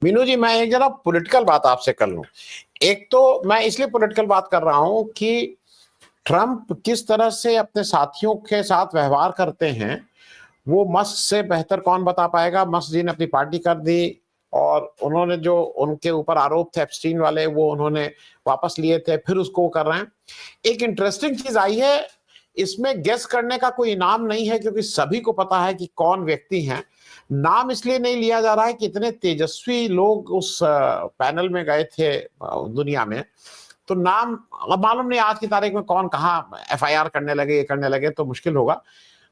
मीनू जी, मैं एक जरा पॉलिटिकल बात आपसे कर लूं। एक तो मैं इसलिए पॉलिटिकल बात कर रहा हूं कि ट्रंप किस तरह से अपने साथियों के साथ व्यवहार करते हैं, वो मस्क से बेहतर कौन बता पाएगा। मस्क जी ने अपनी पार्टी कर दी और उन्होंने जो उनके ऊपर आरोप थे एप्स्टीन वाले, वो उन्होंने वापस लिए थे, फिर उसको कर रहे हैं। एक इंटरेस्टिंग चीज आई है, इसमें गेस करने का कोई इनाम नहीं है क्योंकि सभी को पता है कि कौन व्यक्ति हैं। नाम इसलिए नहीं लिया जा रहा है कि इतने तेजस्वी लोग उस पैनल में गए थे दुनिया में, तो नाम अब मालूम नहीं आज की तारीख में कौन कहाँ एफआईआर करने लगे, ये करने लगे तो मुश्किल होगा।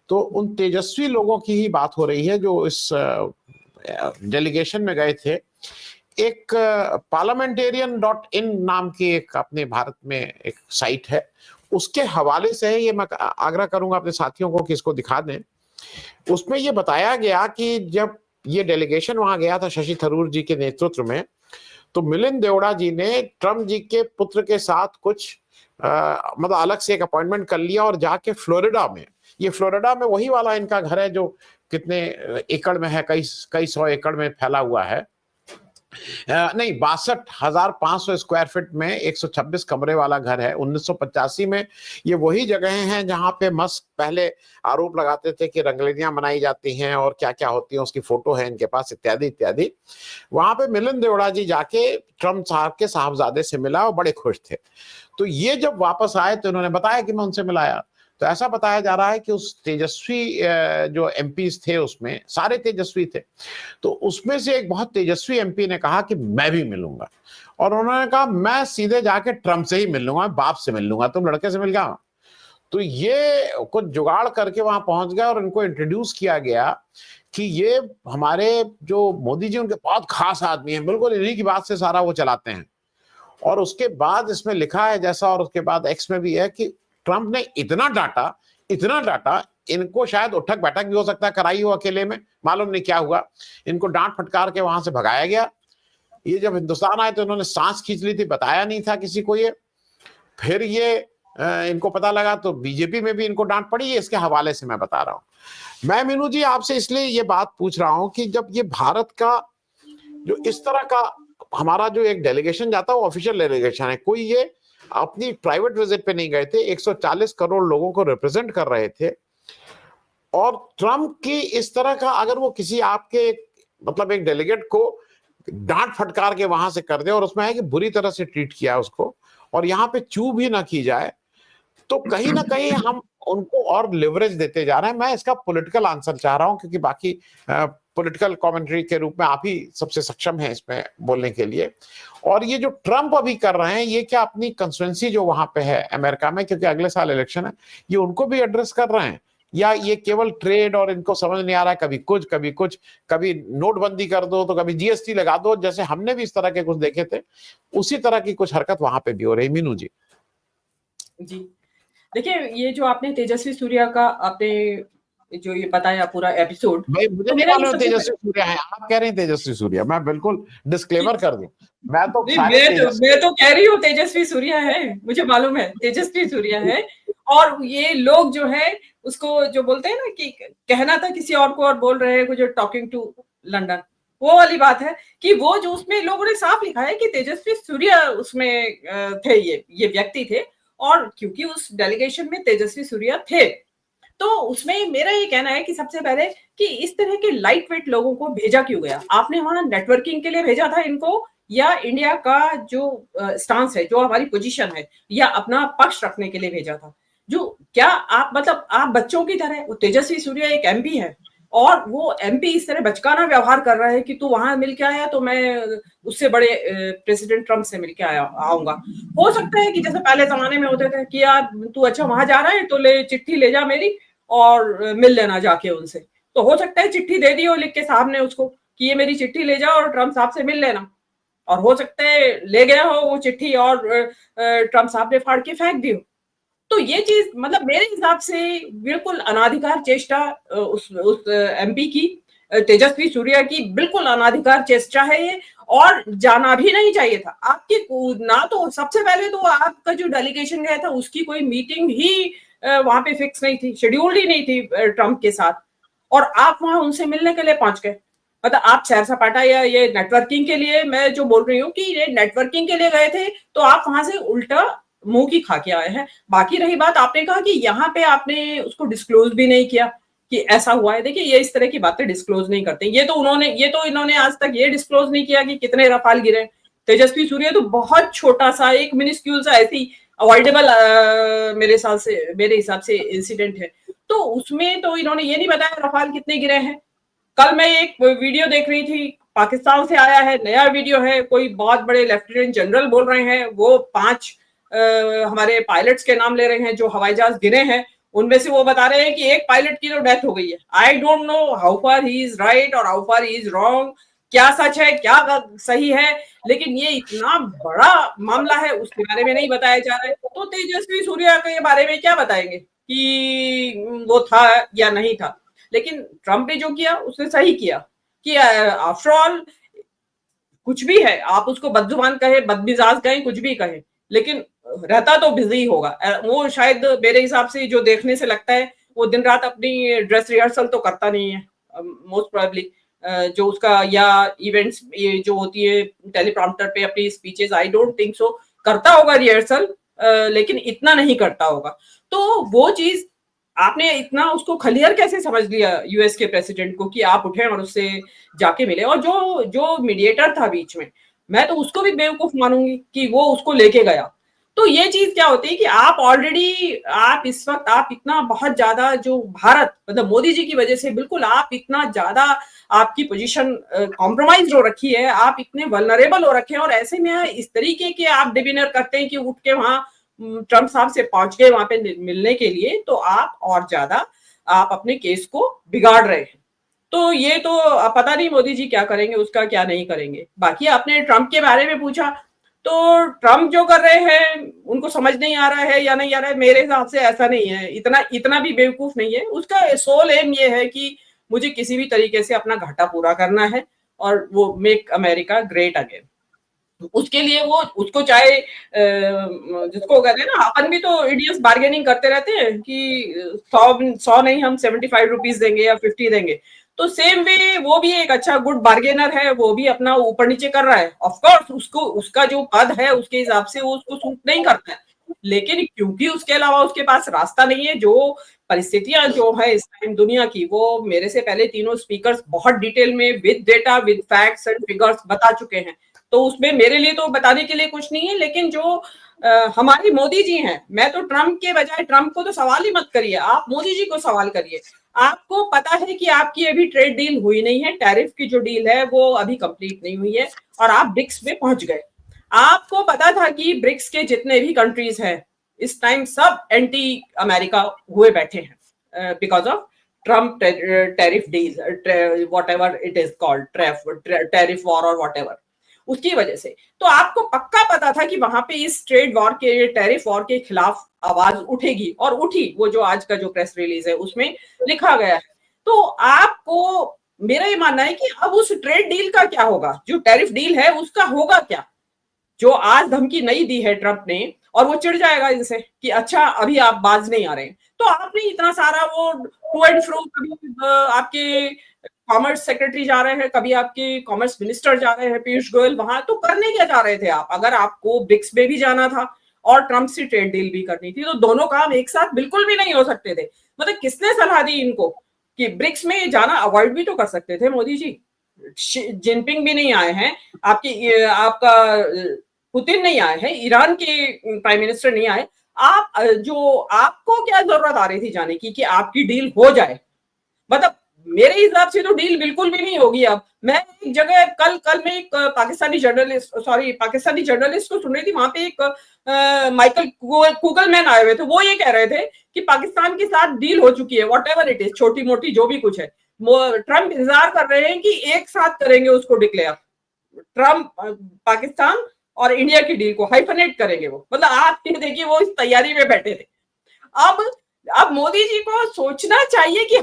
तो उन तेजस्वी लोगों की ही बात हो रही है जो इस डेलीगेशन में गए थे। एक parliamentarian.in नाम की एक अपने भारत में एक साइट है, उसके हवाले से ये मैं आग्रह करूंगा अपने साथियों को कि इसको दिखा दें। उसमें ये बताया गया कि जब ये डेलीगेशन वहां गया था शशि थरूर जी के नेतृत्व में, तो मिलिंद देवड़ा जी ने ट्रम्प जी के पुत्र के साथ कुछ मतलब अलग से एक अपॉइंटमेंट कर लिया और जाके फ्लोरिडा में, ये फ्लोरिडा में वही वाला इनका घर है जो कितने एकड़ में है, कई कई सौ एकड़ में फैला हुआ है। नहीं, 62,500 स्क्वायर फीट में 126 कमरे वाला घर है। 1985 में ये वही जगह हैं जहां पे मस्क पहले आरोप लगाते थे कि रंगरेलियां मनाई जाती हैं और क्या क्या होती है, उसकी फोटो है इनके पास, इत्यादि इत्यादि। वहां पे मिलिंद देवड़ा जी जाके ट्रम्प साहब के साहबजादे से मिला और बड़े खुश थे। तो ये जब वापस आए तो इन्होंने बताया कि मैं उनसे मिलाया। तो ऐसा बताया जा रहा है कि उस तेजस्वी जो एमपीज थे उसमें सारे तेजस्वी थे, तो उसमें से एक बहुत तेजस्वी एमपी ने कहा कि मैं भी मिलूंगा, और उन्होंने कहा मैं सीधे जाके ट्रम्प से ही मिल लूंगा, बाप से मिल लूंगा, तुम लड़के से मिल गया। तो ये कुछ जुगाड़ करके वहां पहुंच गया और इनको इंट्रोड्यूस किया गया कि ये हमारे जो मोदी जी उनके बहुत खास आदमी हैं, बिल्कुल इन्हीं की बात से सारा वो चलाते हैं। और उसके बाद इसमें लिखा है जैसा, और उसके बाद एक्स में भी है कि ट्रंप ने इतना डांटा, इनको शायद उठक बैठक भी हो सकता है कराई हो अकेले में, मालूम नहीं क्या हुआ। इनको डांट फटकार के वहां से भगाया गया। ये जब हिंदुस्तान आए तो इन्होंने सांस खींच ली थी, बताया नहीं था किसी को ये। फिर ये इनको पता लगा तो बीजेपी में भी इनको डांट पड़ी है, इसके हवाले से मैं बता रहा हूं। मैं मीनू जी आपसे इसलिए ये बात पूछ रहा हूं कि जब ये भारत का जो इस तरह का हमारा जो एक डेलीगेशन जाता है वो ऑफिशियल डेलीगेशन है, कोई ये अपनी प्राइवेट विजिट पे नहीं गए थे, 140 करोड़ लोगों को रिप्रेजेंट कर रहे थे। और ट्रंप की इस तरह का अगर वो किसी आपके मतलब एक डेलीगेट को डांट फटकार के वहां से कर दे और उसमें है कि बुरी तरह से ट्रीट किया उसको और यहाँ पे चू भी ना की जाए, तो कहीं ना कहीं हम उनको और लिवरेज देते जा रहे हैं। मैं इसका पॉलिटिकल आंसर चाह रहा हूं क्योंकि बाकी पॉलिटिकल कमेंट्री के रूप में आप ही सबसे सक्षम हैं इसमें बोलने के लिए। और ये जो ट्रंप अभी कर रहे हैं, ये क्या अपनी कंस्टिट्यूएंसी जो वहां पे है अमेरिका में, क्योंकि अगले साल इलेक्शन है, ये उनको भी एड्रेस कर रहे हैं, या ये केवल ट्रेड और इनको समझ नहीं आ रहा है, कभी कुछ कभी कुछ, कभी नोटबंदी कर दो तो कभी जीएसटी लगा दो, जैसे हमने भी इस तरह के कुछ देखे थे, उसी तरह की कुछ हरकत वहां पे भी हो रही। मीनू जी जी देखिए, ये जो आपने तेजस्वी सूर्या का आपने जो ये बताया पूरा एपिसोड, भाई मुझे तो नहीं मेरा ये मालूम सबसे तेजस्वी सूर्या है, आप कह रहे हैं तेजस्वी सूर्या, मैं बिल्कुल डिस्क्लेमर कर दूं, मैं तो नहीं, सारे तेजस्वी। मैं तो कह रही हूँ तेजस्वी सूर्या है, मुझे मालूम है तेजस्वी सूर्या है। और ये लोग जो है उसको जो बोलते हैं ना कि कहना था किसी और को और बोल रहे हैं जो टॉकिंग टू लंदन, वो वाली बात है कि वो जो उसमें लोगों ने साफ लिखा है कि तेजस्वी सूर्या उसमें थे, ये व्यक्ति थे। और क्योंकि उस डेलीगेशन में तेजस्वी सूर्या थे, तो उसमें मेरा ये कहना है कि सबसे पहले कि इस तरह के लाइट वेट लोगों को भेजा क्यों गया? आपने वहां नेटवर्किंग के लिए भेजा था इनको, या इंडिया का जो स्टांस है, जो हमारी पोजीशन है, या अपना पक्ष रखने के लिए भेजा था? जो क्या आप मतलब आप बच्चों की तरह, वो तेजस्वी सूर्या एक एमपी है और वो एमपी इस तरह बचकाना व्यवहार कर रहा है कि तू वहां मिल के आया तो मैं उससे बड़े प्रेसिडेंट ट्रंप से मिल के आऊंगा। हो सकता है कि जैसे पहले जमाने में होते थे कि यार तू अच्छा वहां जा रहा है तो ले चिट्ठी ले जा मेरी और मिल लेना जाके उनसे। तो हो सकता है चिट्ठी दे दी हो लिख के साहब ने उसको कि ये मेरी चिट्ठी ले जाओ और ट्रंप साहब से मिल लेना, और हो सकता है ले गया हो वो चिट्ठी और ट्रंप साहब ने फाड़ के फेंक दी हो। तो ये चीज मतलब मेरे हिसाब से बिल्कुल अनाधिकार चेष्टा उस एमपी की, तेजस्वी सूर्या की बिल्कुल अनाधिकार चेष्टा है ये, और जाना भी नहीं चाहिए था आपके ना। तो सबसे पहले तो आपका जो डेलीगेशन गया था उसकी कोई मीटिंग ही वहां पे फिक्स नहीं थी, शेड्यूल्ड ही नहीं थी ट्रंप के साथ, और आप वहां उनसे मिलने के लिए पहुंच गए। मतलब आप सैर सपाटा या ये नेटवर्किंग के लिए, मैं जो बोल रही हूँ कि ये नेटवर्किंग के लिए गए थे तो आप वहां से उल्टा मुंह की खा के आए हैं। बाकी रही बात, आपने कहा कि यहाँ पे आपने उसको डिस्क्लोज भी नहीं किया कि ऐसा हुआ है। देखिए, ये इस तरह की बातें डिस्क्लोज नहीं करते। ये तो इन्होंने आज तक ये डिस्क्लोज नहीं किया कि कितने रफाल गिरे। तेजस्वी सूर्य तो बहुत छोटा सा, एक मिनिस्क्यूल सा, ऐसी अवॉइडेबल मेरे हिसाब से इंसिडेंट है। तो उसमें तो इन्होंने ये नहीं बताया रफाल कितने गिरे हैं। कल मैं एक वीडियो देख रही थी, पाकिस्तान से आया है, नया वीडियो है, कोई बहुत बड़े लेफ्टिनेंट जनरल बोल रहे हैं, वो 5 हमारे पायलट्स के नाम ले रहे हैं जो हवाई जहाज गिरे हैं। उनमें से वो बता रहे हैं कि एक पायलट की तो डेथ हो गई है। I don't know how far he is right और how far he is wrong, क्या सच है क्या सही है, लेकिन ये इतना बड़ा मामला है उसके बारे में नहीं बताया जा रहा है। तो तेजस्वी सूर्या के बारे में क्या बताएंगे कि वो था या नहीं था। लेकिन ट्रंप ने जो किया उसने सही किया कि आफ्टर ऑल कुछ भी है, आप उसको बदजुबान कहे, बदमिजाज कहे, कुछ भी कहे, लेकिन रहता तो बिजी होगा। वो शायद मेरे हिसाब से जो देखने से लगता है वो दिन रात अपनी ड्रेस रिहर्सल तो करता नहीं है मोस्ट प्रोबेबली। जो उसका या इवेंट्स ये जो होती है टेलीप्रॉम्प्टर पे अपनी speeches, I don't think so करता होगा रिहर्सल, लेकिन इतना नहीं करता होगा। तो वो चीज आपने इतना उसको खलियर कैसे समझ लिया यूएस के प्रेसिडेंट को कि आप उठे और उससे जाके मिले। और जो जो मीडिएटर था बीच में, मैं तो उसको भी बेवकूफ मानूंगी कि वो उसको लेके गया। तो ये चीज क्या होती है कि आप ऑलरेडी, आप इस वक्त आप इतना बहुत ज्यादा जो भारत मतलब मोदी जी की वजह से बिल्कुल आप इतना ज्यादा आपकी पोजीशन कॉम्प्रोमाइज हो रखी है, आप इतने वल्नरेबल हो रखे हैं। और ऐसे में इस तरीके के आप डिबिनर करते हैं कि उठ के वहां ट्रंप साहब से पहुंच गए वहां पे मिलने के लिए, तो आप और ज्यादा आप अपने केस को बिगाड़ रहे हैं। तो ये तो पता नहीं मोदी जी क्या करेंगे, उसका क्या नहीं करेंगे। बाकी आपने ट्रंप के बारे में पूछा, तो ट्रंप जो कर रहे हैं उनको समझ नहीं आ रहा है या नहीं आ रहा है, मेरे हिसाब से ऐसा नहीं है, इतना इतना भी बेवकूफ नहीं है। उसका सोल एम ये है कि मुझे किसी भी तरीके से अपना घाटा पूरा करना है और वो मेक अमेरिका ग्रेट अगेन। उसके लिए वो उसको चाहे जिसको कहते हैं ना, अपन भी तो इडियट्स बार्गेनिंग करते रहते हैं कि 100 नहीं हम 75 रुपीज देंगे या 50 देंगे। तो सेम वे वो भी एक अच्छा गुड बार्गेनर है, वो भी अपना ऊपर नीचे कर रहा है। ऑफकोर्स उसको उसका जो पद है उसके हिसाब से वो उसको सूट नहीं करता है, लेकिन क्योंकि उसके अलावा उसके पास रास्ता नहीं है, जो परिस्थितियां जो है इस टाइम दुनिया की, वो मेरे से पहले तीनों स्पीकर्स बहुत डिटेल में with data with facts and figures बता चुके हैं। तो उसमें मेरे लिए तो बताने के लिए कुछ नहीं है। लेकिन जो हमारी मोदी जी हैं, मैं तो ट्रंप के बजाय, ट्रंप को तो सवाल ही मत करिए, आप मोदी जी को सवाल करिए। आपको पता है कि आपकी अभी ट्रेड डील हुई नहीं है, टैरिफ की जो डील है वो अभी कंप्लीट नहीं हुई है और आप ब्रिक्स में पहुंच गए। आपको पता था कि ब्रिक्स के जितने भी कंट्रीज हैं इस टाइम सब एंटी अमेरिका हुए बैठे हैं because of Trump tariff deal, what ever it is called, tariff war और वॉट एवर, उसकी वजह से। तो आपको पक्का पता था कि वहां पे इस ट्रेड वॉर के, टैरिफ वॉर के खिलाफ आवाज उठेगी और उठी। वो जो आज का जो प्रेस रिलीज है उसमें लिखा गया है। तो आपको, मेरा ये मानना है कि अब उस ट्रेड डील का क्या होगा, जो टैरिफ डील है उसका होगा क्या, जो आज धमकी नहीं दी है ट्रंप ने, और वो चिढ़ जाएगा इनसे कि अच्छा अभी आप बाज नहीं आ रहे हैं। तो आपने इतना सारा वो टू एंड फ्रो, कभी आपके कॉमर्स सेक्रेटरी जा रहे हैं, कभी आपके कॉमर्स मिनिस्टर जा रहे हैं पीयूष गोयल वहां, तो करने क्या जा रहे थे आप? अगर आपको ब्रिक्स में भी जाना था और ट्रंप से ट्रेड डील भी करनी थी, तो दोनों काम एक साथ बिल्कुल भी नहीं हो सकते थे। मतलब किसने सलाह दी इनको कि ब्रिक्स में जाना? अवॉइड भी तो कर सकते थे मोदी जी। जिनपिंग भी नहीं आए हैं, आपका पुतिन नहीं आए हैं, ईरान के प्राइम मिनिस्टर नहीं आए। आप जो आपको क्या जरूरत आ रही थी जाने की कि आपकी डील हो जाए? मतलब मेरे हिसाब से तो डील बिल्कुल भी नहीं होगी। अब मैं एक जगह कल कल में एक पाकिस्तानी जर्नलिस्ट को सुन रही थी, वहां पे एक माइकल कुगलमैन आए हुए थे, वो ये कह रहे थे कि पाकिस्तान के साथ डील हो चुकी है, वॉट एवर इट इज, छोटी मोटी जो भी कुछ है। ट्रंप इंतजार कर रहे हैं कि एक साथ करेंगे उसको डिक्लेयर, ट्रंप पाकिस्तान और इंडिया की डील को हाइफनेट करेंगे वो। मतलब आप देखिए वो इस तैयारी में बैठे थे। अब मोदी जी को सोचना चाहिए कि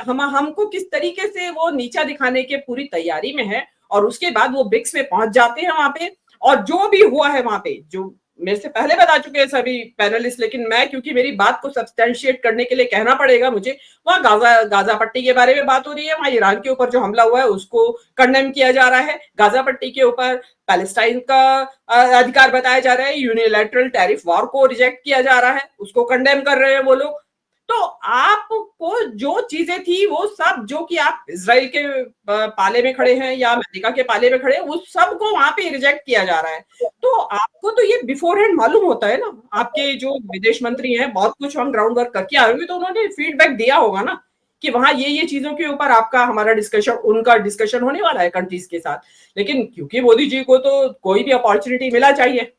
हमको किस तरीके से वो नीचा दिखाने के पूरी तैयारी में है, और उसके बाद वो ब्रिक्स में पहुंच जाते हैं वहां पे, और जो भी हुआ है वहां पे, जो मेरे से पहले बता चुके हैं सभी पैनलिस्ट, लेकिन मैं क्योंकि मेरी बात को सब्सटेंशिएट करने के लिए कहना पड़ेगा मुझे। वहां गाजा पट्टी के बारे में बात हो रही है, वहां ईरान के ऊपर जो हमला हुआ है उसको कंडेम किया जा रहा है, गाजा पट्टी के ऊपर पैलेस्टाइन का अधिकार बताया जा रहा है, यूनिलैटरल टैरिफ वॉर को रिजेक्ट किया जा रहा है, उसको कंडेम कर रहे हैं वो लोग। तो आपको जो चीजें थी वो सब, जो कि आप इजराइल के पाले में खड़े हैं या अमेरिका के पाले में खड़े हैं, उस सब को वहां पे रिजेक्ट किया जा रहा है। तो आपको तो ये बिफोर हैंड मालूम होता है ना, आपके जो विदेश मंत्री हैं बहुत कुछ हम ग्राउंड वर्क करके आए होंगे, तो उन्होंने फीडबैक दिया होगा ना कि वहां ये चीजों के ऊपर आपका हमारा डिस्कशन, उनका डिस्कशन होने वाला है कंट्रीज के साथ। लेकिन क्योंकि मोदी जी को तो कोई भी अपॉर्चुनिटी मिला चाहिए,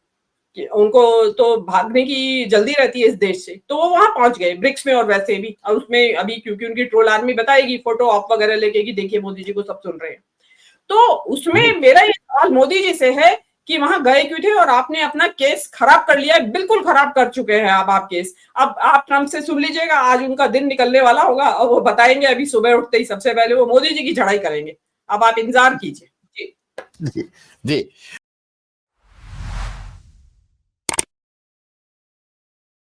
उनको तो भागने की जल्दी रहती है इस देश से, तो वो वहां पहुंच गए ब्रिक्स में, और वैसे भी और उसमें अभी क्योंकि उनकी ट्रोल आर्मी बताएगी फोटो ऑप वगैरह लेके कि देखिए मोदी जी को सब सुन रहे हैं। तो उसमें मेरा ये सवाल मोदी जी से है कि वहां गए क्यों थे, और आपने अपना केस खराब कर लिया है, बिल्कुल खराब कर चुके हैं आप केस। अब आप ट्रंप से सुन लीजिएगा, आज उनका दिन निकलने वाला होगा और वो बताएंगे, अभी सुबह उठते ही सबसे पहले वो मोदी जी की चढ़ाई करेंगे। अब आप इंतजार कीजिए। जी जी जी।